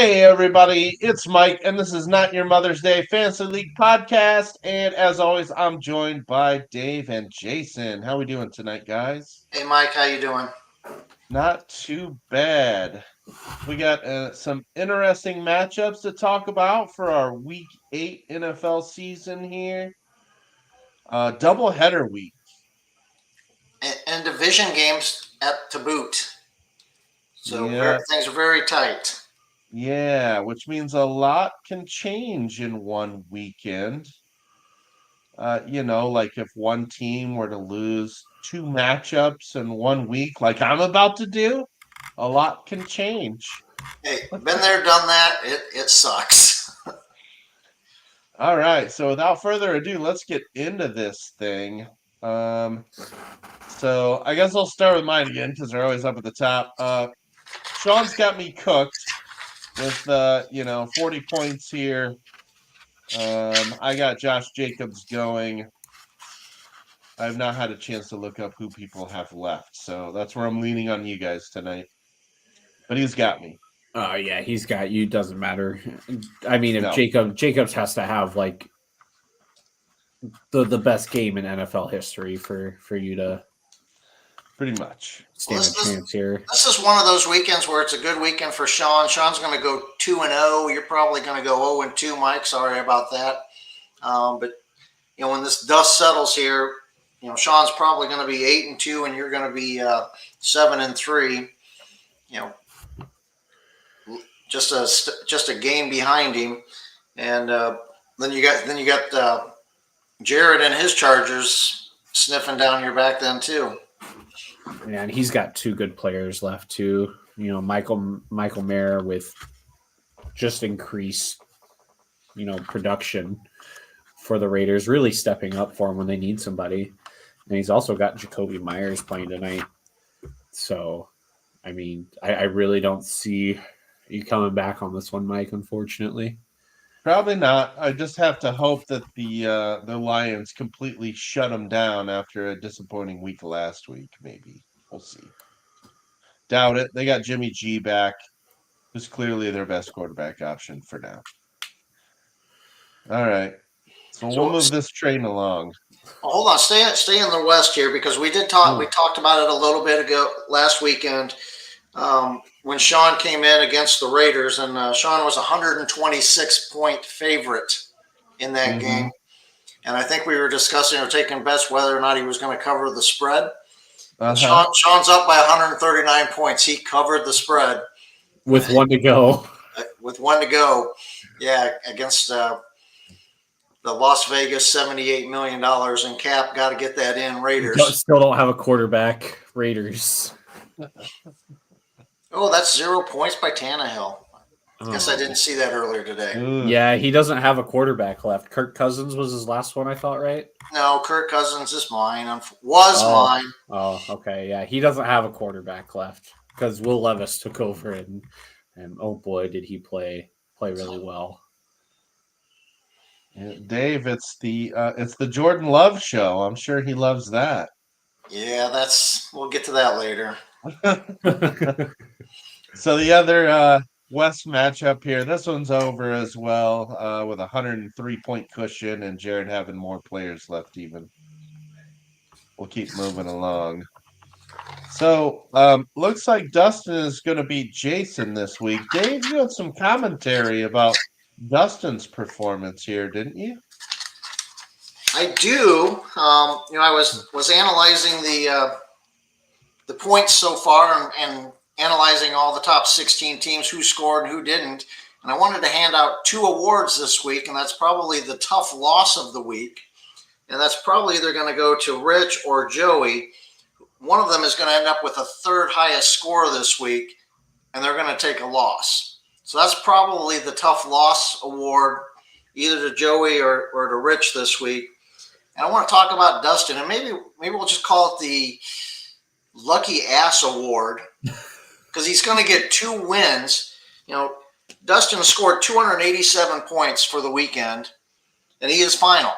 Hey everybody, it's Mike, and this is Not Your Mother's Day Fantasy League podcast. And as always, I'm joined by Dave and Jason. How we doing tonight, guys? Hey Mike, how you doing? Not too bad. We got some interesting matchups to talk about for our Week 8 NFL season here. Doubleheader week. And division games to boot. So Yeah, things are very tight. yeah, which means a lot can change in one weekend. Like if one team were to lose two matchups in 1 week, like I'm about to do, a lot can change. Hey, been there, done that. It sucks. All right, so without further ado, let's get into this thing. Um, so I guess I'll start with mine again because they're always up at the top. Sean's got me cooked with 40 points here. I got Josh Jacobs going. I've not had a chance to look up who people have left, so that's where I'm leaning on you guys tonight. But he's got me. Oh yeah, he's got you. Doesn't matter. I mean, if No. Jacobs has to have like the best game in NFL history for you to Pretty much stand a chance here. This is one of those weekends where it's a good weekend for Sean. Sean's going to go 2-0. You're probably going to go 0-2, Mike. Sorry about that. But when this dust settles here, Sean's probably going to be 8-2, and you're going to be 7-3. Just a game behind him, and then you got Jared and his Chargers sniffing down your back then too. Yeah, and he's got two good players left too. Michael Mayer with just increased production for the Raiders, really stepping up for him when they need somebody, and he's also got Jacoby Myers playing tonight. So, I mean, I really don't see you coming back on this one, Mike, unfortunately. Probably not. I just have to hope that the Lions completely shut them down after a disappointing week last week. Maybe we'll see. Doubt it. They got Jimmy G back, who's clearly their best quarterback option for now. All right, so we'll move this train along. Hold on, stay in the West here because we did talk. We talked about it a little bit ago last weekend. When Sean came in against the Raiders, and Sean was 126-point favorite in that game. And I think we were discussing or taking bets whether or not he was going to cover the spread. Sean's up by 139 points. He covered the spread. With one to go. Yeah, against the Las Vegas $78 million in cap. Got to get that in, Raiders. Still don't have a quarterback, Raiders. Oh, that's 0 points by Tannehill. I guess I didn't see that earlier today. Yeah, he doesn't have a quarterback left. Kirk Cousins was his last one, I thought, right? No, Kirk Cousins is mine. Mine. Oh, okay. Yeah, he doesn't have a quarterback left because Will Levis took over and oh boy, did he play really well. Yeah, Dave, it's the Jordan Love show. I'm sure he loves that. Yeah, we'll get to that later. So the other West matchup here, this one's over as well with a 103-point cushion and Jared having more players left even. We'll keep moving along. So looks like Dustin is going to beat Jason this week. Dave, you had some commentary about Dustin's performance here, didn't you? I do. I was analyzing the points so far and analyzing all the top 16 teams, who scored and who didn't. And I wanted to hand out 2 awards this week, and that's probably the tough loss of the week. And that's probably either going to go to Rich or Joey. One of them is going to end up with a third highest score this week, and they're going to take a loss. So that's probably the tough loss award, either to Joey or to Rich this week. And I want to talk about Dustin, and maybe we'll just call it the Lucky Ass Award, because he's going to get 2 wins. Dustin scored 287 points for the weekend, and he is final.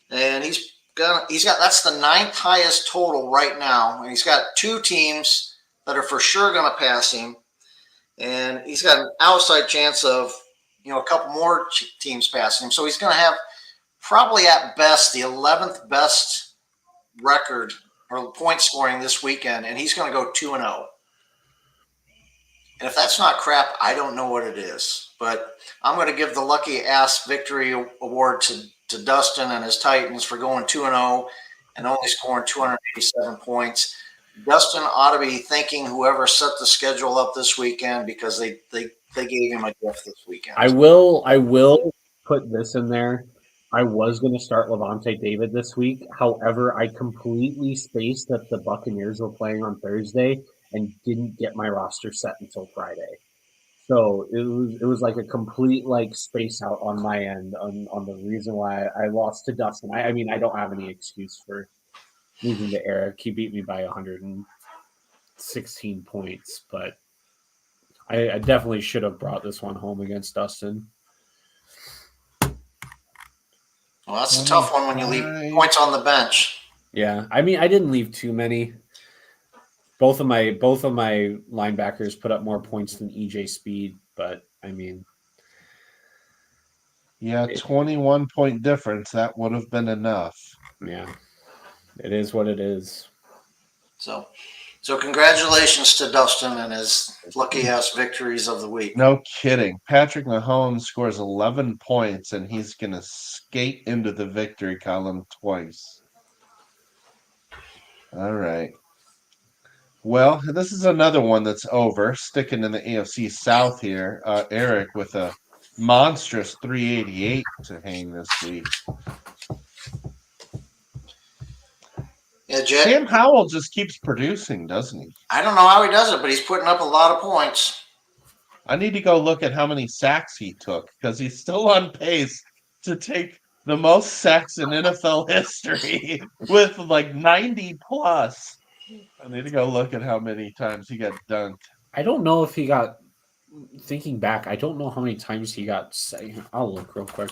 And he's got that's the 9th highest total right now, and he's got 2 teams that are for sure going to pass him. and he's got an outside chance of a couple more teams passing him. So he's going to have probably at best the 11th best record or point scoring this weekend, and he's going to go 2-0. And if that's not crap, I don't know what it is. But I'm going to give the lucky ass victory award to Dustin and his Titans for going 2-0 and only scoring 287 points. Dustin ought to be thanking whoever set the schedule up this weekend because they gave him a gift this weekend. I will put this in there. I was going to start Levante David this week. However, I completely spaced that the Buccaneers were playing on Thursday and didn't get my roster set until Friday. So it was like a complete space out on my end on the reason why I lost to Dustin. I mean, I don't have any excuse for losing to Eric. He beat me by 116 points, but I definitely should have brought this one home against Dustin. Well, that's a tough one when you leave points on the bench. Yeah, I mean, I didn't leave too many. Both of my linebackers put up more points than EJ Speed, but I mean, yeah, 21-point difference. That would have been enough. Yeah, it is what it is. So congratulations to Dustin and his lucky ass victories of the week. No kidding. Patrick Mahomes scores 11 points, and he's going to skate into the victory column twice. All right. Well, this is another one that's over. Sticking in the AFC South here. Eric with a monstrous 388 to hang this week. Yeah, Jet. Sam Howell just keeps producing, doesn't he? I don't know how he does it, but he's putting up a lot of points. I need to go look at how many sacks he took because he's still on pace to take the most sacks in NFL history with 90 plus. I need to go look at how many times he got dunked. I don't know if he got. Thinking back, I don't know how many times he got. I'll look real quick.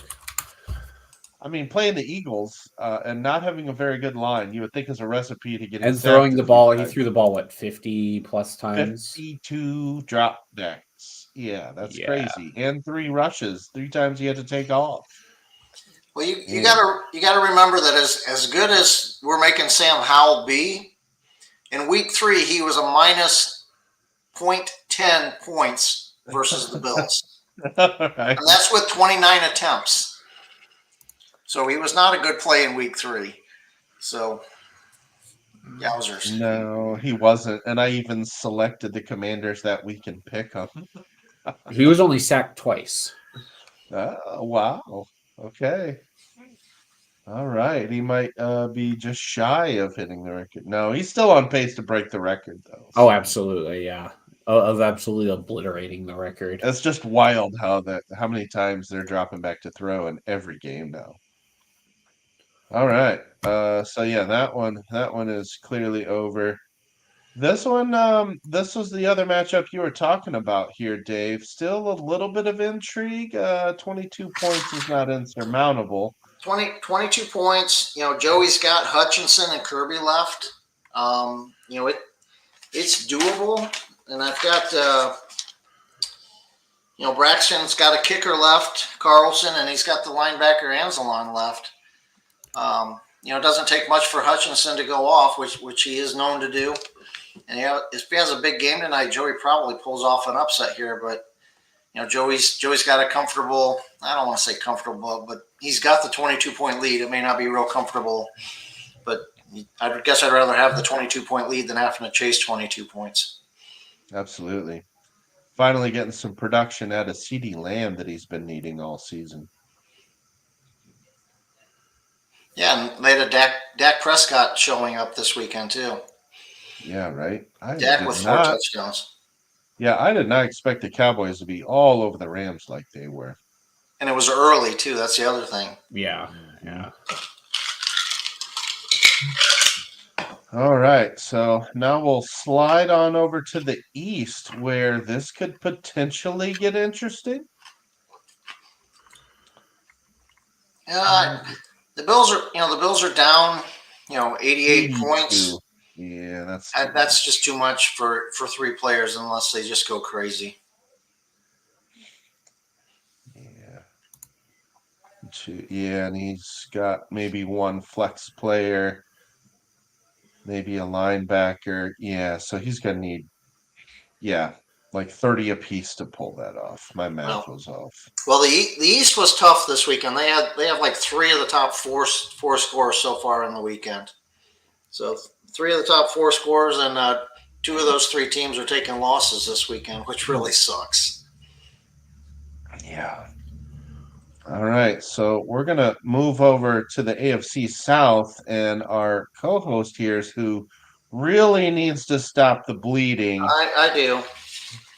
I mean, playing the Eagles and not having a very good line, you would think is a recipe to get. And throwing the ball, he threw the ball 50 plus times. 52 dropbacks. Yeah, that's crazy. And 3 rushes, 3 times he had to take off. Well, you gotta remember that as good as we're making Sam Howell be, in week 3 he was a minus 0.10 points versus the Bills, Right. and that's with 29 attempts. So he was not a good play in week 3. So, yowzers. No, he wasn't. And I even selected the Commanders that week and pick him. He was only sacked twice. Oh, wow. Okay. All right. He might be just shy of hitting the record. No, he's still on pace to break the record, though. So. Oh, absolutely. Yeah. Of absolutely obliterating the record. It's just wild how many times they're dropping back to throw in every game now. All right. So yeah, that one is clearly over. This one, this was the other matchup you were talking about here, Dave. Still a little bit of intrigue. 22 points is not insurmountable. 22 points. Joey's got Hutchinson and Kirby left. It's doable. And I've got, Braxton's got a kicker left, Carlson, and he's got the linebacker Anzalon left. It doesn't take much for Hutchinson to go off, which he is known to do. And if he has a big game tonight, Joey probably pulls off an upset here. But Joey's got a comfortable. I don't want to say comfortable, but he's got the 22-point lead. It may not be real comfortable, but I guess I'd rather have the 22-point lead than having to chase 22 points. Absolutely. Finally getting some production out of CeeDee Lamb that he's been needing all season. Yeah, and they had a Dak Prescott showing up this weekend too. Yeah, right. Dak with 4 touchdowns. Yeah, I did not expect the Cowboys to be all over the Rams like they were. And it was early too. That's the other thing. Yeah. All right, so now we'll slide on over to the East, where this could potentially get interesting. The Bills are down, 88 points. Yeah, that's just too much for 3 players unless they just go crazy. two. Yeah, and he's got maybe one flex player, maybe a linebacker. Yeah, so he's gonna need, yeah, like 30 apiece to pull that off. My math was off. Well, the East was tough this weekend. They have like three of the top four scores so far in the weekend. So three of the top four scores, and two of those three teams are taking losses this weekend, which really sucks. Yeah. All right, so we're gonna move over to the AFC South, and our co-host here is who really needs to stop the bleeding. I do.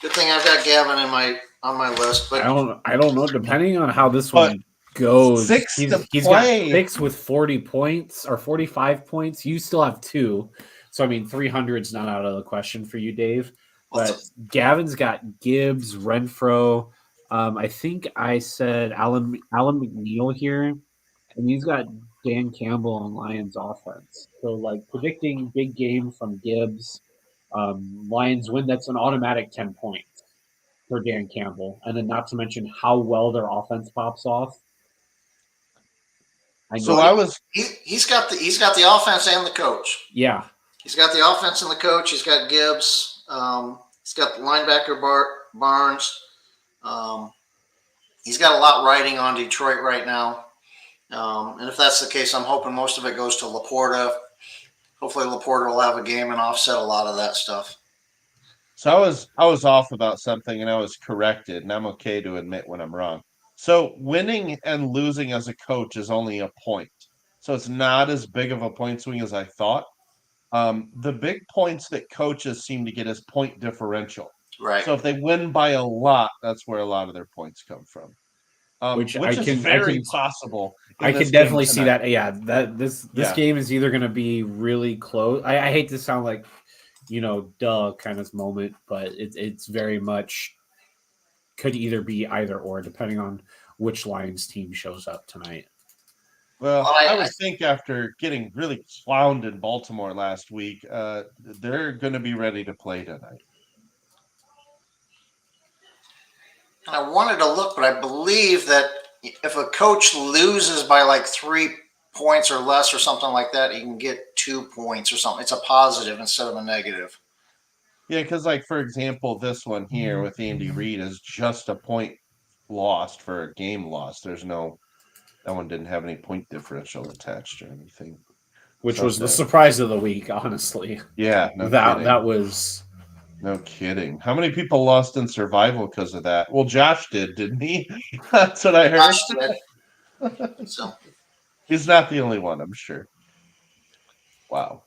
Good thing I've got Gavin in on my list, but I don't know. Depending on how this But one goes, 6 to he's got play. 6 with 40 points or 45 points. You still have 2, so I mean 300 is not out of the question for you, Dave. But Gavin's got Gibbs, Renfro. I think I said Alan McNeil here, and he's got Dan Campbell and Lions offense. So like predicting big game from Gibbs, Lions win. That's an automatic 10 points for Dan Campbell, and then not to mention how well their offense pops off. So I was he's got the offense and the coach. Yeah, he's got the offense and the coach. He's got Gibbs. He's got the linebacker Barnes. He's got a lot riding on Detroit right now. And if that's the case, I'm hoping most of it goes to Laporta. Hopefully Laporta will have a game and offset a lot of that stuff. So I was off about something and I was corrected, and I'm okay to admit when I'm wrong. So winning and losing as a coach is only a point. So it's not as big of a point swing as I thought. The big points that coaches seem to get is point differential. Right. So if they win by a lot, that's where a lot of their points come from. Which is very possible. I can definitely see that. Yeah, this game is either going to be really close. I hate to sound like, duh kind of moment, but it's very much could either be either or, depending on which Lions team shows up tonight. Well, I would think after getting really clowned in Baltimore last week, they're going to be ready to play tonight. I wanted to look, but I believe that if a coach loses by like 3 points or less or something like that, he can get 2 points or something. It's a positive instead of a negative. Yeah, because like, for example, this one here with Andy Reid is just a point lost for a game lost. That one didn't have any point differential attached or anything. Which was the surprise of the week, honestly. Yeah, that was... No kidding. How many people lost in survival because of that? Well, Josh didn't he? That's what I heard. Josh did. So he's not the only one, I'm sure. Wow.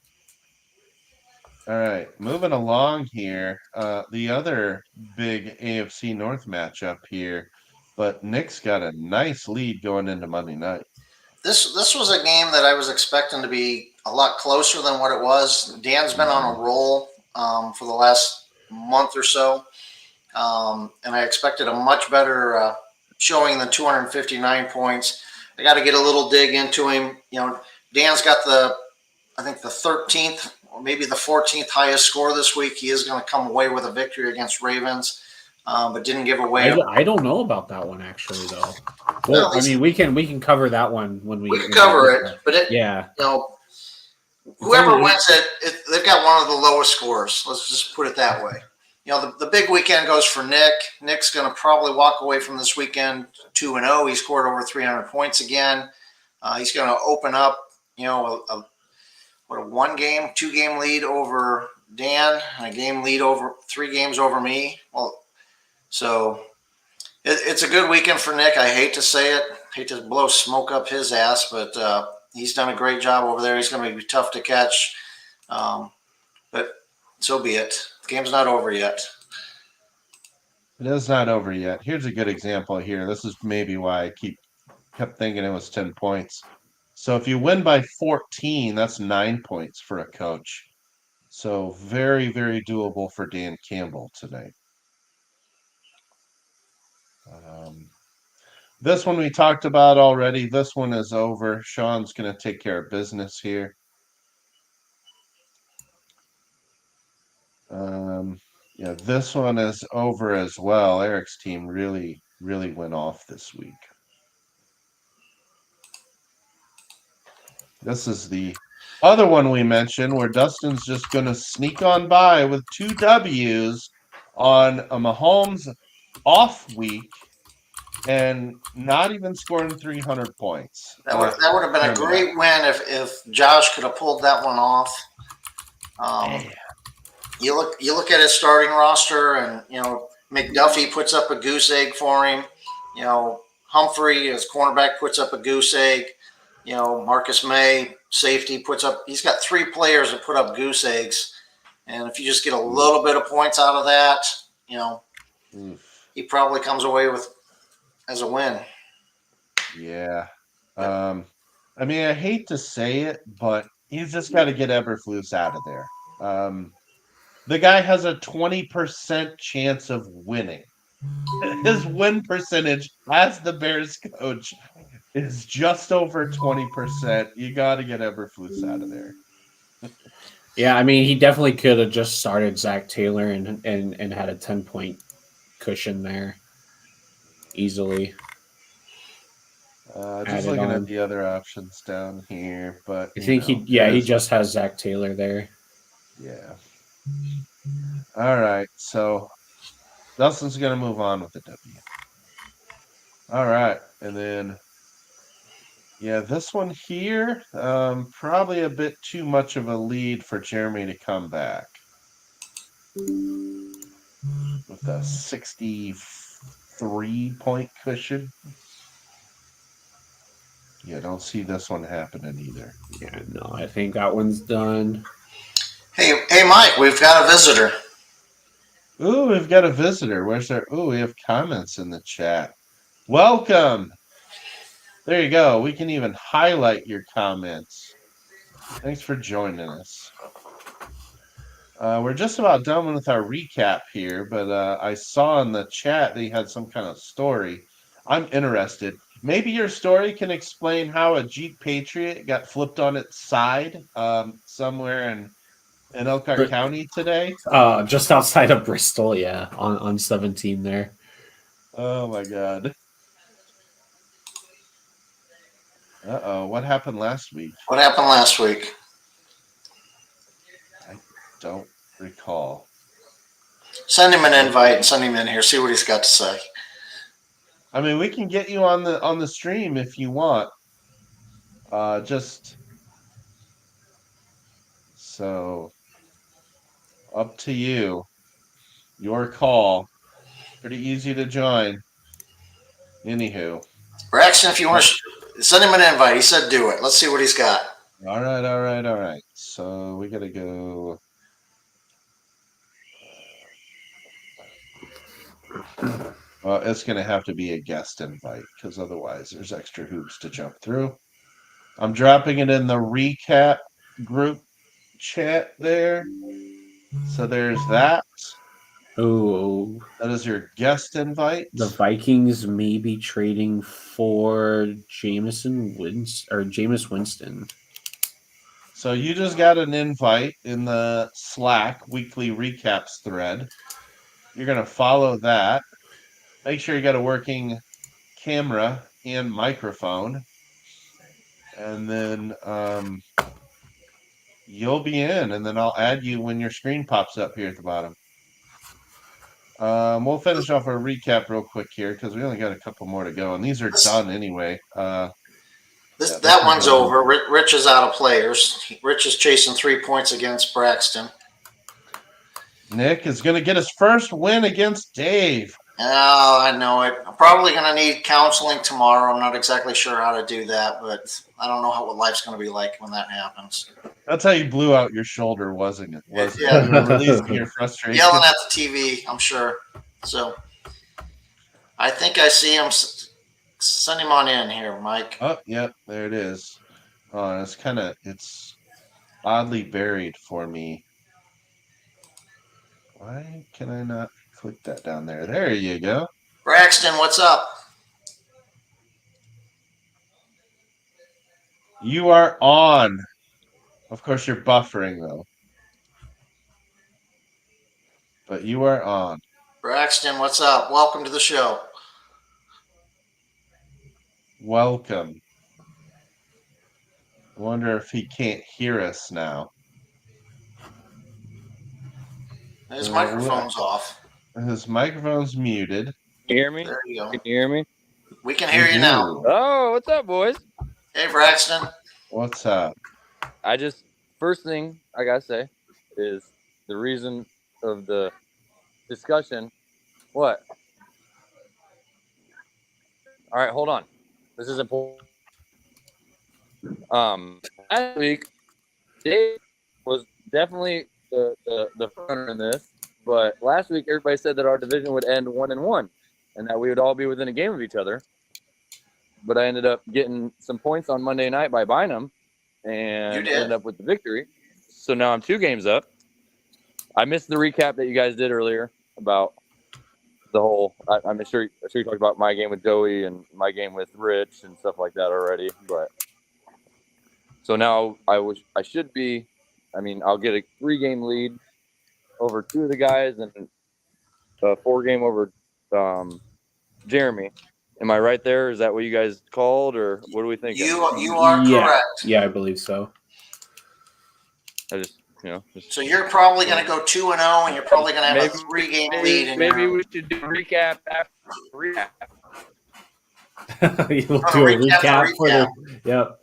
All right, moving along here. The other big AFC North matchup here, but Nick's got a nice lead going into Monday night. This was a game that I was expecting to be a lot closer than what it was. Dan's been on a roll for the last month or so, and I expected a much better showing than 259 points. I got to get a little dig into him. Dan's got I think the 13th or maybe the 14th highest score this week. He is going to come away with a victory against Ravens, but didn't give away. I don't know about that one actually, though. Well, I mean, we can cover that one when we can cover it, but whoever wins it, they've got one of the lowest scores. Let's just put it that way. The big weekend goes for Nick. Nick's going to probably walk away from this weekend 2-0. He scored over 300 points again. He's going to open up, a 2-game lead over Dan, and a game lead over 3 games over me. Well, so it's a good weekend for Nick. I hate to say it, hate to blow smoke up his ass, but he's done a great job over there. He's going to be tough to catch, but so be it. The game's not over yet. It is not over yet. Here's a good example here. This is maybe why I kept thinking it was 10 points. So if you win by 14, that's 9 points for a coach. So very, very doable for Dan Campbell tonight. This one we talked about already. This one is over. Sean's going to take care of business here. This one is over as well. Eric's team really, really went off this week. This is the other one we mentioned where Dustin's just going to sneak on by with 2 Ws on a Mahomes off week and not even scoring 300 points. That would have been a Turn me great win if Josh could have pulled that one off. Man. You look at his starting roster, and McDuffie puts up a goose egg for him. Humphrey, his cornerback, puts up a goose egg. Marcus May, safety, puts up. He's got 3 players that put up goose eggs, and if you just get a little bit of points out of that, Oof. he probably comes away with as a win. Yeah. I mean, I hate to say it, but he's just got to get Eberflus out of there. The guy has a 20% chance of winning. His win percentage as the Bears coach is just over 20%. You got to get Eberflus out of there. Yeah, I mean, he definitely could have just started Zach Taylor and had a 10-point cushion there easily. Just Added looking at on. the other options down here, but I think he just has Zach Taylor there. Yeah. All right, so Dustin's gonna move on with the W. All right, and then yeah, this one here, probably a bit too much of a lead for Jeremy to come back with a 63-point cushion. Yeah, don't see this one happening either. Yeah, no, I think that one's done. Hey, Mike, we've got a visitor. Ooh, we've got a visitor. Where's there? Ooh, we have comments in the chat. Welcome. There you go. We can even highlight your comments. Thanks for joining us. We're just about done with our recap here, but I saw in the chat that you had some kind of story. I'm interested. Maybe your story can explain how a Jeep Patriot got flipped on its side somewhere in Elkhart County today. Just outside of Bristol, yeah, on 17 there. Oh my God. Uh-oh. What happened last week? What happened last week? I don't recall. Send him an invite and send him in here. See what he's got to say. I mean, we can get you on the stream if you want. Just so up to you. Your call. Pretty easy to join. Anywho. Braxton, if you want to send him an invite, he said do it. Let's see what he's got. All right. So we gotta go. Well, it's gonna have to be a guest invite because otherwise there's extra hoops to jump through. I'm dropping it in the recap group chat there. So there's that. Oh, That is your guest invite. the Vikings may be trading for Jameis Winston. So you just got an invite in the Slack weekly recaps thread. You're gonna follow that. Make sure you got a working camera and microphone. And then you'll be in, and then I'll add you when your screen pops up here at the bottom. We'll finish off our recap real quick here because we only got a couple more to go, and these are done anyway. That one's over. Rich is out of players. Rich is chasing 3 points against Braxton. Nick is going to get his first win against Dave. Oh, I know it. I'm probably going to need counseling tomorrow. I'm not exactly sure how to do that, but I don't know what life's going to be like when that happens. That's how you blew out your shoulder, wasn't it? Yeah. You were releasing your frustration. Yelling at the TV, I'm sure. So I think I see him. Send him on in here, Mike. Oh, yep, there it is. Oh, it's oddly buried for me. Why can I not click that down there? There you go. Braxton, what's up? You are on. Of course, you're buffering, though. But you are on. Braxton, what's up? Welcome to the show. Welcome. I wonder if he can't hear us now. His microphone's off. His microphone's muted. Can you hear me? There you go. Can you hear me? We can hear you now. Oh, what's up, boys? Hey, Braxton. What's up? First thing I gotta say is the reason of the discussion. What? All right, hold on. This is important. Last week, Dave was definitely the runner in this, but last week everybody said that our division would end 1-1, and that we would all be within a game of each other. But I ended up getting some points on Monday night by Bynum, and ended up with the victory. So now I'm 2 games up. I missed the recap that you guys did earlier about the whole. I'm sure you talked about my game with Joey and my game with Rich and stuff like that already. But so now I should be. I mean, I'll get a 3-game lead over 2 of the guys and a 4-game over Jeremy. Am I right there? Is that what you guys called, or what are we thinking? You are correct. Yeah, I believe so. So you're probably going to go 2-0, and you're probably going to have a 3-game lead. Maybe we should do a recap after the recap. You'll do a recap for the. Yep.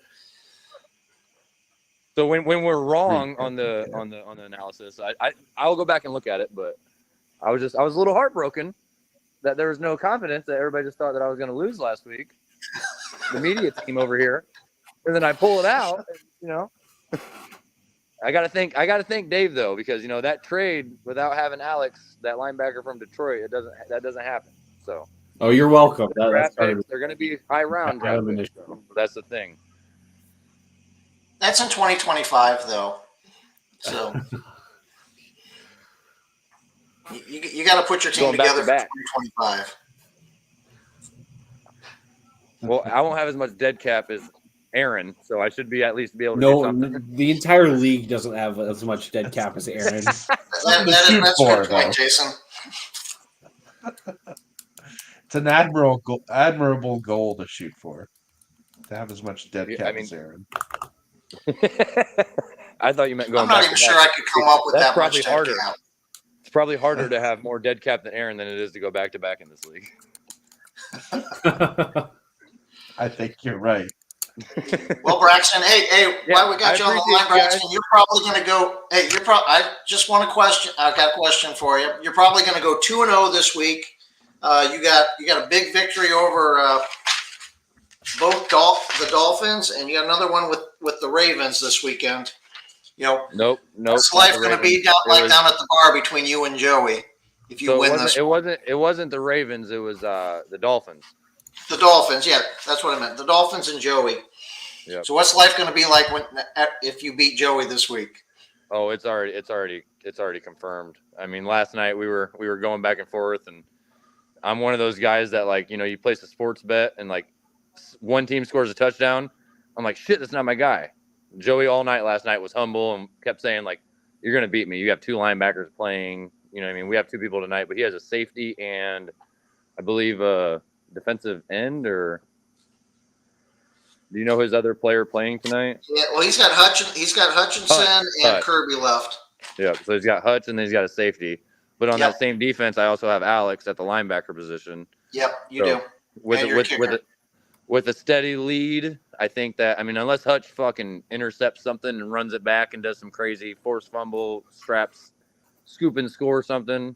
So when we're wrong on the analysis, I'll go back and look at it. But I was a little heartbroken that there was no confidence, that everybody just thought that I was going to lose last week. The media team over here, and then I pull it out. I gotta thank Dave though, because that trade without having Alex, that linebacker from Detroit, that doesn't happen. So. Oh, you're welcome. They're going to be high round draft picks, so that's the thing. That's in 2025 though. So you got to put your team together for 2025. Well, I won't have as much dead cap as Aaron, so I should at least be able to do something. The entire league doesn't have as much dead cap as Aaron. That's a good point, Jason. It's an admirable goal to shoot for, to have as much dead cap as Aaron. I thought you meant going. I'm not even sure I could come up with that much dead cap. It's probably harder to have more dead cap than Aaron than it is to go back to back in this league. I think you're right. Well, Braxton, hey, while we got you on the line, Braxton, you're probably going to go. Hey, I just want a question. I've got a question for you. You're probably going to go 2-0 this week. You got a big victory over both the Dolphins, and you got another one with the Ravens this weekend. Nope. What's life going to be down at the bar between you and Joey if you win this? It wasn't the Ravens. It was the Dolphins. The Dolphins, yeah, that's what I meant. The Dolphins and Joey. Yep. So what's life going to be like if you beat Joey this week? Oh, it's already confirmed. I mean, last night we were going back and forth, and I'm one of those guys that you place a sports bet and one team scores a touchdown. I'm like, shit, that's not my guy. Joey all night last night was humble and kept saying you're going to beat me. You have 2 linebackers playing. You know what I mean? We have 2 people tonight, but he has a safety and I believe defensive end, or do you know his other player playing tonight? Yeah, well, he's got Hutchinson and Kirby left. Yeah, so he's got Hutch and then he's got a safety. But on that same defense, I also have Alex at the linebacker position. Yep, you do. With a steady lead, I think that unless Hutch fucking intercepts something and runs it back and does some crazy forced fumble, straps, scoop and score something,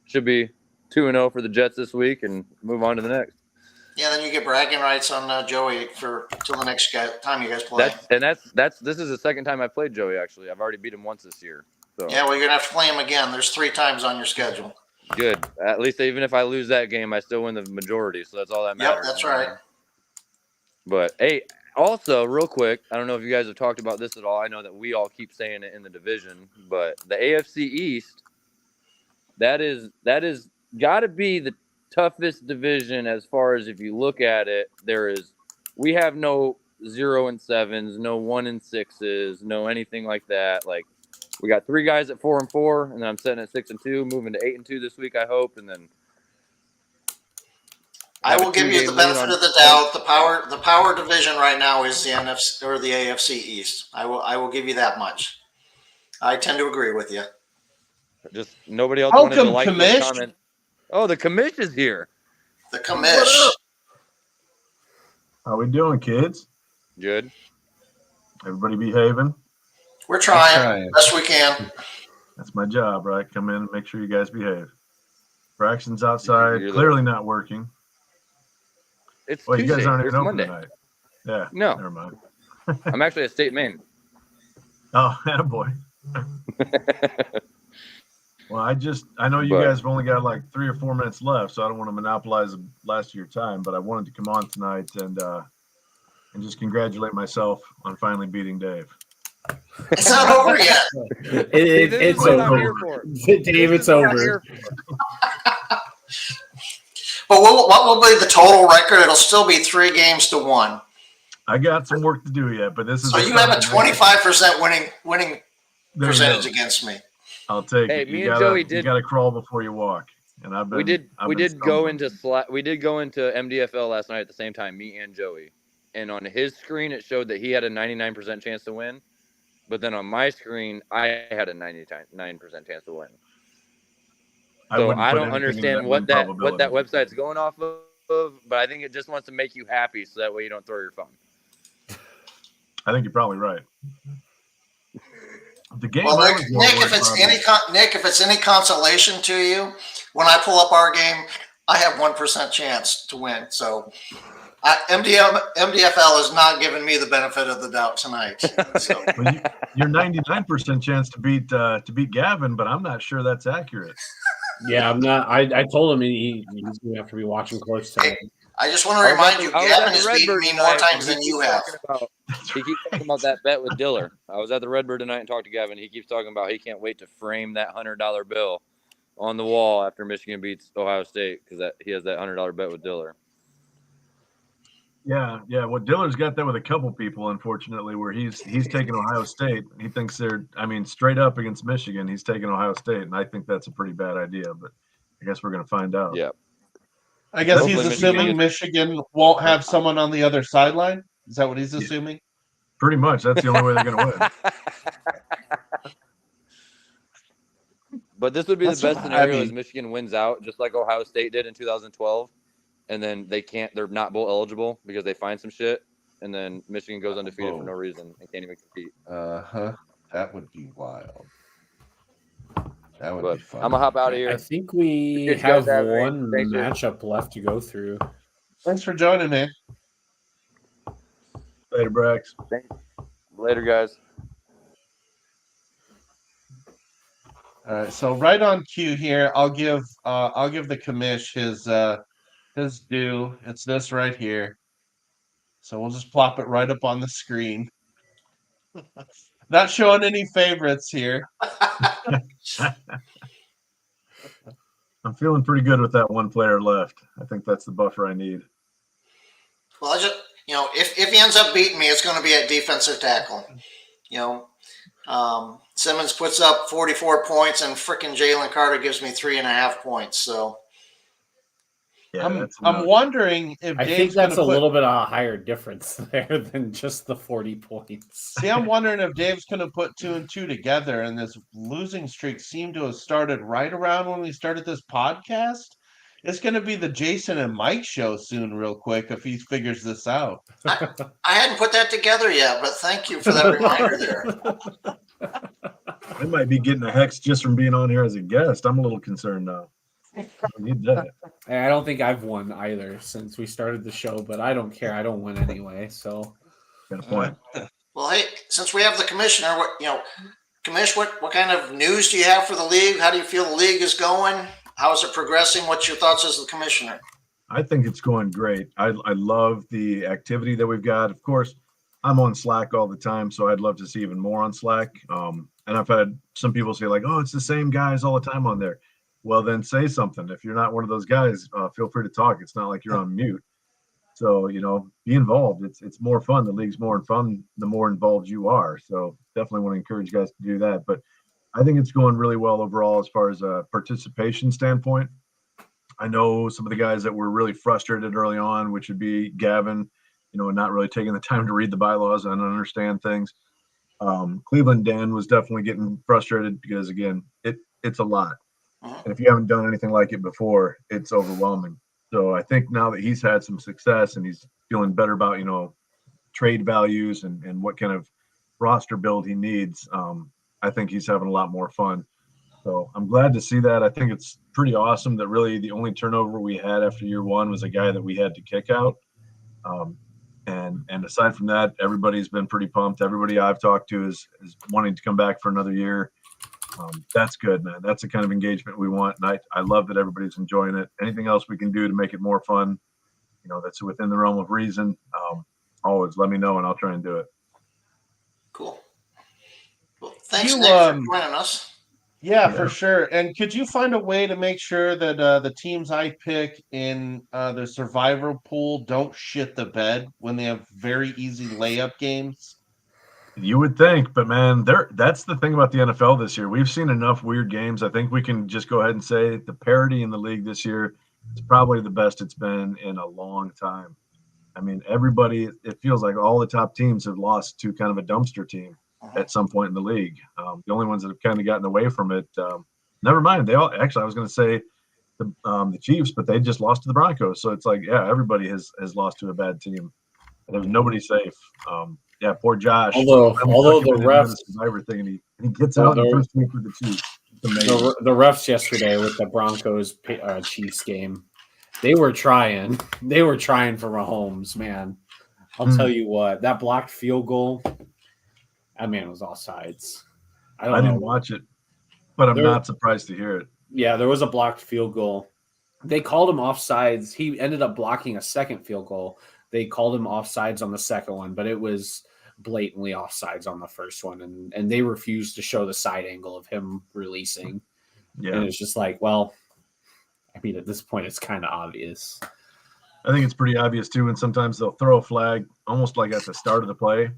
should be 2-0 for the Jets this week and move on to the next. Yeah, then you get bragging rights on Joey till the next time you guys play. This is the second time I've played Joey, actually. I've already beat him once this year. So. Yeah, well, you're going to have to play him again. There's 3 times on your schedule. Good. At least even if I lose that game, I still win the majority, so that's all that matters. Yep, that's right. But, hey, also, real quick, I don't know if you guys have talked about this at all. I know that we all keep saying it in the division, but the AFC East, that is got to be the toughest division as far as if you look at it. We have no 0-7s, no 1-6s, no anything like that. We got 3 guys at 4-4, and then I'm sitting at 6-2, moving to 8-2 this week, I hope, and then I will give you the benefit of the doubt. The power division right now is the NFC or the AFC East. I will give you that much. I tend to agree with you. Just nobody else wanted to Welcome, like those commish. comments. Oh, the commish is here. The commish. How we doing, kids? Good. Everybody behaving? We're trying trying. best we can. That's my job, right? Come in and make sure you guys behave. Fraction's outside, You're clearly not working. It's Well, you Tuesday. guys aren't It's even open Monday. tonight. Yeah. No. Never mind. I'm actually at State Maine. Oh, attaboy. Well, I know you But- guys have only got like 3 or 4 minutes left, so I don't want to monopolize the last of your time, but I wanted to come on tonight and just congratulate myself on finally beating Dave. It's not over yet. This is It's what I'm over. here for. Dave, it's This is what I'm over. here for. But what will be the total record? It'll still be 3-1. I got some work to do yet, but this is So you have a 25% winning There you percentage go. against me. I'll take Hey, it. me You and gotta, Joey you did- gotta crawl before you walk. And I've been We did go into stumbling. we did go into MDFL last night at the same time, me and Joey. And on his screen it showed that he had a 99% chance to win. But then on my screen I had a 99% chance to win. So wouldn't I put don't anything into understand that what win that probability. website's going off of, but I think it just wants to make you happy so that way you don't throw your phone. I think you're probably right. The game. Well, I Nick, was more if worried it's about Nick, if it's any consolation to you, when I pull up our game, I have 1% chance to win. So MDFL is not giving me the benefit of the doubt tonight. So well, you're 99% chance to beat Gavin, but I'm not sure that's accurate. Yeah, I'm not. I told him he's gonna have to be watching close tonight. I just want to remind you, I was at Gavin the has beaten Redbird me tonight, more and times he than keeps you have. He keeps talking about that bet with Diller. I was at the Redbird tonight and talked to Gavin. He keeps talking about he can't wait to frame that $100 bill on the wall after Michigan beats Ohio State because he has that $100 bet with Diller. Yeah. Well, Diller's got that with a couple people, unfortunately, where he's taking Ohio State. He thinks they're, straight up against Michigan. He's taking Ohio State, and I think that's a pretty bad idea. But I guess we're going to find out. Yeah. I guess Hopefully he's assuming Michigan won't have someone on the other sideline. Is that what he's assuming? Pretty much. That's the only way they're going to win. But this would be That's the best what I scenario mean. is Michigan wins out, just like Ohio State did in 2012, and then they're not bowl eligible because they find some shit, and then Michigan goes undefeated for no reason and can't even compete. That would be wild. That would But be fun. I'm gonna hop out of here. I think we Good have job, Avery. one Thanks, sir. matchup left to go through. Thanks for joining, man. Later, Brax. Later, guys. All right, so right on cue here, I'll give the commish his due. It's this right here. So we'll just plop it right up on the screen. Not showing any favorites here. I'm feeling pretty good with that one player left. I think that's the buffer I need. Well, if he ends up beating me, it's going to be at defensive tackle. Simmons puts up 44 points, and frickin' Jalen Carter gives me 3.5 points. So Yeah, I'm that's enough. wondering if I think Dave's that's a gonna put. little bit of a higher difference there than just the 40 points. See, I'm wondering if Dave's going to put 2 and 2 together, and this losing streak seemed to have started right around when we started this podcast. It's going to be the Jason and Mike show soon, real quick, if he figures this out. I hadn't put that together yet, but thank you for that reminder there. I might be getting a hex just from being on here as a guest. I'm a little concerned now. I need that. And I don't think I've won either since we started the show, but I don't care. I don't win anyway. So Got a point. Well, hey, since we have the commissioner, Commish, what kind of news do you have for the league? How do you feel the league is going? How is it progressing? What's your thoughts as the commissioner? I think it's going great. I love the activity that we've got. Of course, I'm on Slack all the time, so I'd love to see even more on Slack. And I've had some people say like, "Oh, it's the same guys all the time on there." Well, then say something. If you're not one of those guys, feel free to talk. It's not like you're on mute. So, be involved. It's more fun. The league's more fun the more involved you are. So definitely want to encourage you guys to do that. But I think it's going really well overall as far as a participation standpoint. I know some of the guys that were really frustrated early on, which would be Gavin, not really taking the time to read the bylaws and understand things. Cleveland Dan was definitely getting frustrated because, again, it's a lot. Mhm. And if you haven't done anything like it before, it's overwhelming. So I think now that he's had some success and he's feeling better about, trade values and what kind of roster build he needs, I think he's having a lot more fun. So I'm glad to see that. I think it's pretty awesome that really the only turnover we had after year one was a guy that we had to kick out. And aside from that, everybody's been pretty pumped. Everybody I've talked to is wanting to come back for another year. That's good, man. That's the kind of engagement we want. And I love that everybody's enjoying it. Anything else we can do to make it more fun, that's within the realm of reason. Always let me know and I'll try and do it. Cool. Well, thanks, You Nick, for joining us. Yeah, Yeah. for sure. And could you find a way to make sure that the teams I pick in the survivor pool don't shit the bed when they have very easy layup games? You would think, but man, that's the thing about the NFL this year. We've seen enough weird games. I think we can just go ahead and say the parity in the league this year is probably the best it's been in a long time. I mean, everybody, it feels like all the top teams have lost to kind of a dumpster team at some point in the league. The only ones that have kind of gotten away from it, never mind. They all actually, I was going to say the Chiefs, but they just lost to the Broncos. So it's like, yeah, everybody has lost to a bad team. There's nobody safe. Yeah, poor Josh. Although the refs, Survivor thing, and he gets out in the first week with the Chiefs. the refs yesterday with the Broncos Chiefs game, they were trying. They were trying for Mahomes, man. I'll tell you what, that blocked field goal, that man was offsides. I didn't watch it, but I'm not surprised to hear it. Yeah, there was a blocked field goal. They called him offsides. He ended up blocking a second field goal. They called him offsides on the second one, but it was blatantly offsides on the first one, and they refused to show the side angle of him releasing. Yeah. And it's just like, well, I mean, at this point, it's kind of obvious. I think it's pretty obvious too. And sometimes they'll throw a flag almost like at the start of the play,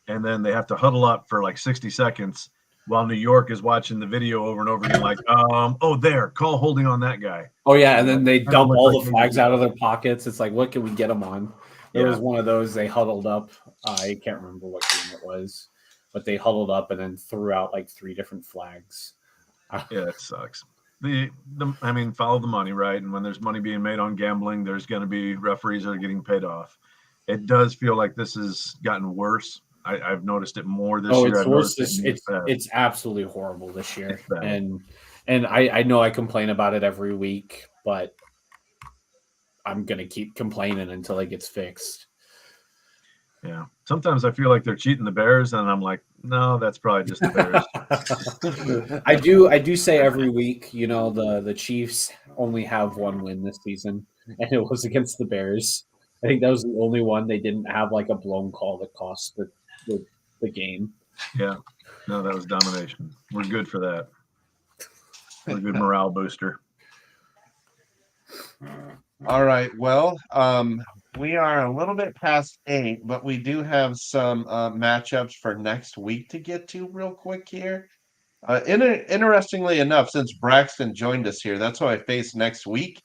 and then they have to huddle up for like 60 seconds while New York is watching the video over and over again. Like, there, call holding on that guy. Oh yeah, and then they dump all the flags out of their their pockets. It's like, what can we get them on? There was one of those. They huddled up. I can't remember what game it was, but they huddled up and then threw out like 3 different flags. Yeah, it sucks. I mean, follow the money, right? And when there's money being made on gambling, there's going to be referees that are getting paid off. It does feel like this has gotten worse. I've noticed it more this year. It's worse. It's absolutely horrible this year, and I know I complain about it every week, but I'm gonna keep complaining until it gets fixed. Yeah. Sometimes I feel like they're cheating the Bears, and I'm like, no, that's probably just the Bears. I do say every week, the Chiefs only have 1 win this season, and it was against the Bears. I think that was the only one they didn't have like a blown call that cost the game. Yeah. No, that was domination. We're good for that. We're a good morale booster. All right. Well, we are a little bit past 8, but we do have some matchups for next week to get to real quick here. Interestingly enough, since Braxton joined us here, that's who I face next week.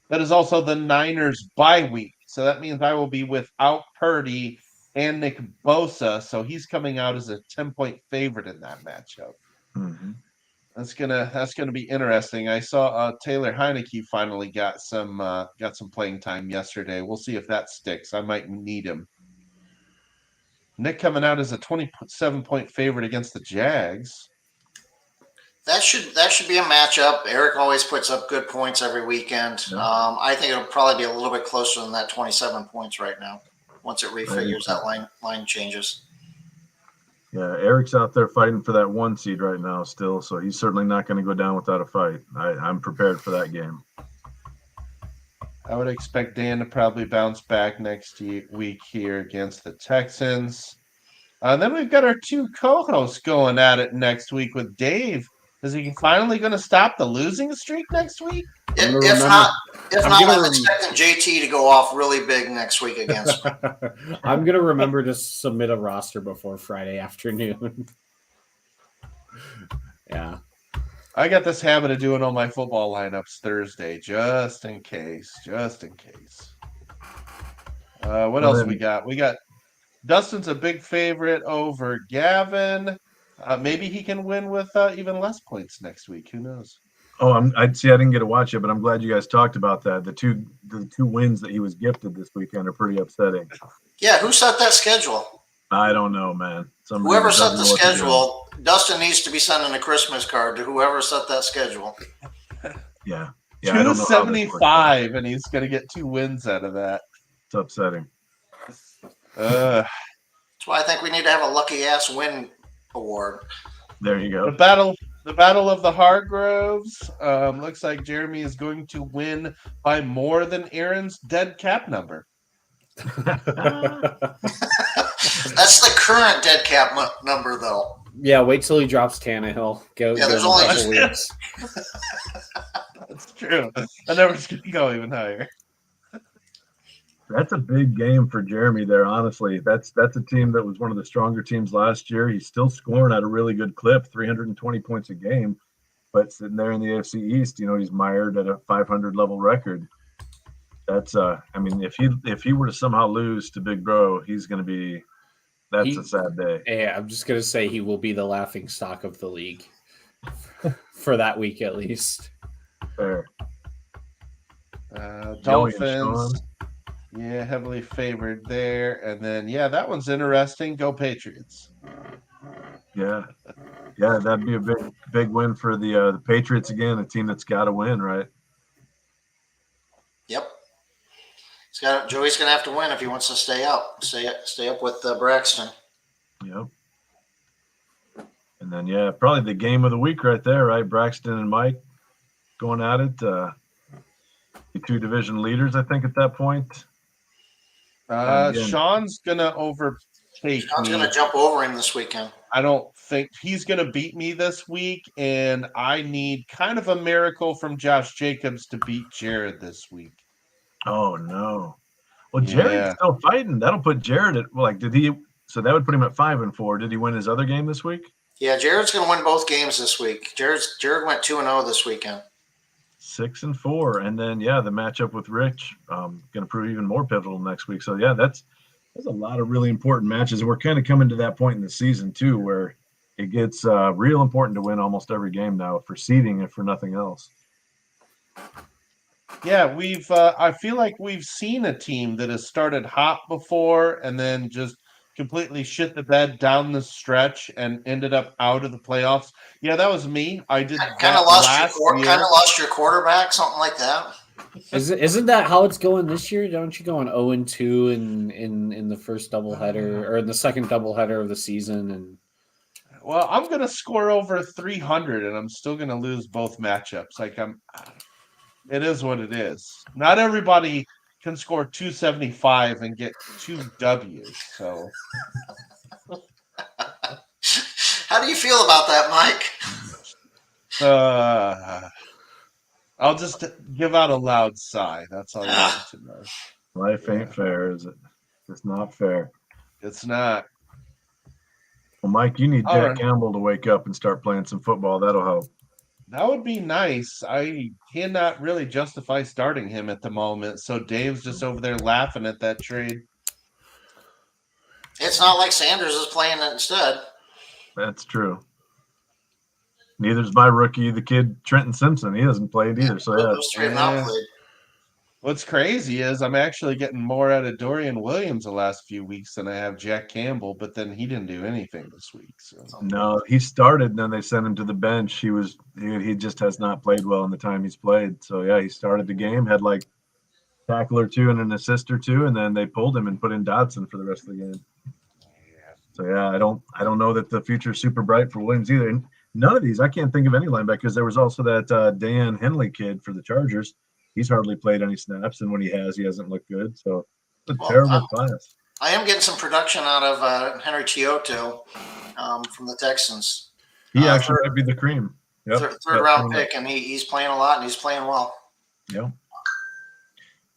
That is also the Niners bye week. So that means I will be without Purdy and Nick Bosa. So he's coming out as a 10-point favorite in that matchup. Mm-hmm. That's gonna be interesting. I saw Taylor Heineke finally got some playing time yesterday. We'll see if that sticks. I might need him. Nick coming out as a 27-point favorite against the Jags. That should be a matchup. Eric always puts up good points every weekend. Yeah. I think it'll probably be a little bit closer than that 27 points right now once it refigures that line changes. Yeah, Eric's out there fighting for that 1 seed right now still, so he's certainly not going to go down without a fight. I'm prepared for that game. I would expect Dan to probably bounce back next week here against the Texans. Then we've got our 2 co-hosts going at it next week with Dave. Is he finally going to stop the losing streak next week? If not, I'm expecting JT to go off really big next week against me. I'm going to remember to submit a roster before Friday afternoon. Yeah. I got this habit of doing all my football lineups Thursday, just in case. What Well, else we then, got? We got Dustin's a big favorite over Gavin. Maybe he can win with even less points next week. Who knows? I see. I didn't get to watch it, but I'm glad you guys talked about that. The two wins that he was gifted this weekend are pretty upsetting. Yeah, who set that schedule? I don't know, man. Somebody Whoever doesn't set the know what they're doing. schedule, Dustin needs to be sending a Christmas card to whoever set that schedule. Yeah, I don't know how this works. 275, and he's going to get 2 wins out of that. It's upsetting. Uh, That's why I think we need to have a lucky ass win award. There you the go. battle of the Hargroves. Looks like Jeremy is going to win by more than Aaron's dead cap number. That's the current dead cap number, though. Yeah, wait till he drops Tannehill. There's only a couple weeks. That's true. I never going to go even higher. That's a big game for Jeremy there, honestly. That's a team that was one of the stronger teams last year. He's still scoring at a really good clip, 320 points a game, but sitting there in the AFC East, he's mired at a 500 level record. That's if he were to somehow lose to Big Bro, a sad day. Yeah, I'm just gonna say he will be the laughing stock of the league for that week at least. Fair. Dolphins. Yeah, heavily favored there. And then, that one's interesting. Go Patriots. Yeah, that'd be a big win for the Patriots again, a team that's got to win, right? Yep. Joey's going to have to win if he wants to stay up with Braxton. Yep. And then, probably the game of the week right there, right? Braxton and Mike going at it. The 2 division leaders, I think, at that point. Sean's gonna overtake Sean's me. going to jump over him this weekend. I don't think he's gonna beat me this week, and I need kind of a miracle from Josh Jacobs to beat Jared this week. Oh no! Well, Jared's still fighting. That'll put Jared at so that would put him at 5-4. Did he win his other game this week? Yeah, Jared's going to win both games this week. Jared went 2-0 this weekend. 6-4, and then the matchup with Rich going to prove even more pivotal next week. So that's a lot of really important matches, and we're kind of coming to that point in the season too where it gets real important to win almost every game now for seeding and for nothing else. Yeah, we've. I feel like we've seen a team that has started hot before and then just completely shit the bed down the stretch and ended up out of the playoffs. Yeah, that was me. I did kind of lost your quarterback, something like that. Isn't that how it's going this year? Don't you go on 0-2 in the first doubleheader or in the second doubleheader of the season? And well, I'm gonna score over 300, and I'm still gonna lose both matchups. It is what it is. Not everybody can score 275 and get 2 W's. So, how do you feel about that, Mike? I'll just give out a loud sigh. That's all you need to know. Life ain't fair, is it? It's not fair. It's not. Well, Mike, you need Jack Campbell to wake up and start playing some football. That'll help. That would be nice. I cannot really justify starting him at the moment. So Dave's just over there laughing at that trade. It's not like Sanders is playing it instead. That's true. Neither's my rookie, the kid Trenton Simpson. He hasn't played either. So those 3 have not played. What's crazy is I'm actually getting more out of Dorian Williams the last few weeks than I have Jack Campbell, but then he didn't do anything this week. So no, he started, and then they sent him to the bench. He just has not played well in the time he's played. So he started the game, had like a tackle or 2 and an assist or 2, and then they pulled him and put in Dotson for the rest of the game. So I don't know that the future is super bright for Williams either. And none of these, I can't think of any linebackers. There was also that Dan Henley kid for the Chargers. He's hardly played any snaps, and when he hasn't looked good. So it's a terrible class. I am getting some production out of Henry Chioto from the Texans. He actually might be the cream. Yep. Third round pick, and he's playing a lot, and he's playing well. Yep.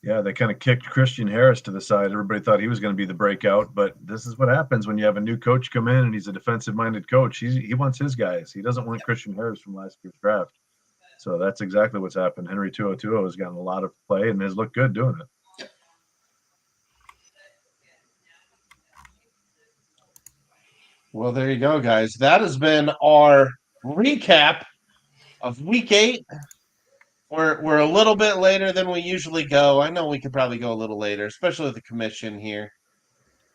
Yeah, they kind of kicked Christian Harris to the side. Everybody thought he was going to be the breakout, but this is what happens when you have a new coach come in and he's a defensive-minded coach. He wants his guys. He doesn't want Christian Harris from last year's draft. So that's exactly what's happened. Henry 202 has gotten a lot of play and has looked good doing it. Well, there you go, guys. That has been our recap of Week 8. We're a little bit later than we usually go. I know we could probably go a little later, especially with the commission here.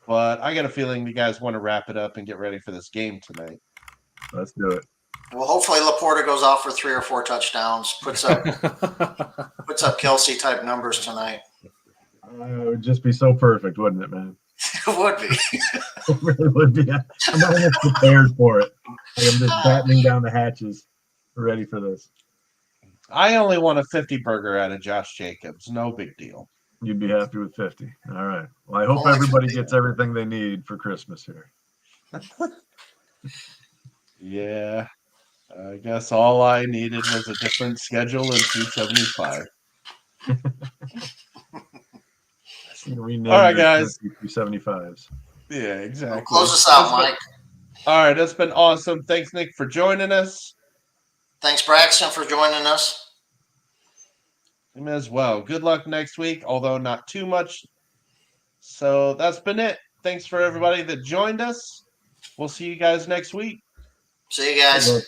But I got a feeling you guys want to wrap it up and get ready for this game tonight. Let's do it. Well, hopefully Laporta goes off for 3 or 4 touchdowns, puts up Kelsey type numbers tonight. It would just be so perfect, wouldn't it, man? It would be. It really would be. I'm not almost prepared for it. I'm just battening down the hatches, ready for this. I only want a 50 burger out of Josh Jacobs. No big deal. You'd be happy with 50. All right. Well, I hope Only everybody 50. gets everything they need for Christmas here. Yeah. I guess all I needed was a different schedule and 275. Rename All right, your guys. 275s. Yeah, exactly. Close us out, Mike. All right, that's been awesome. Thanks, Nick, for joining us. Thanks, Braxton, for joining us. Him as well. Good luck next week, although not too much. So that's been it. Thanks for everybody that joined us. We'll see you guys next week. See you guys. Good luck.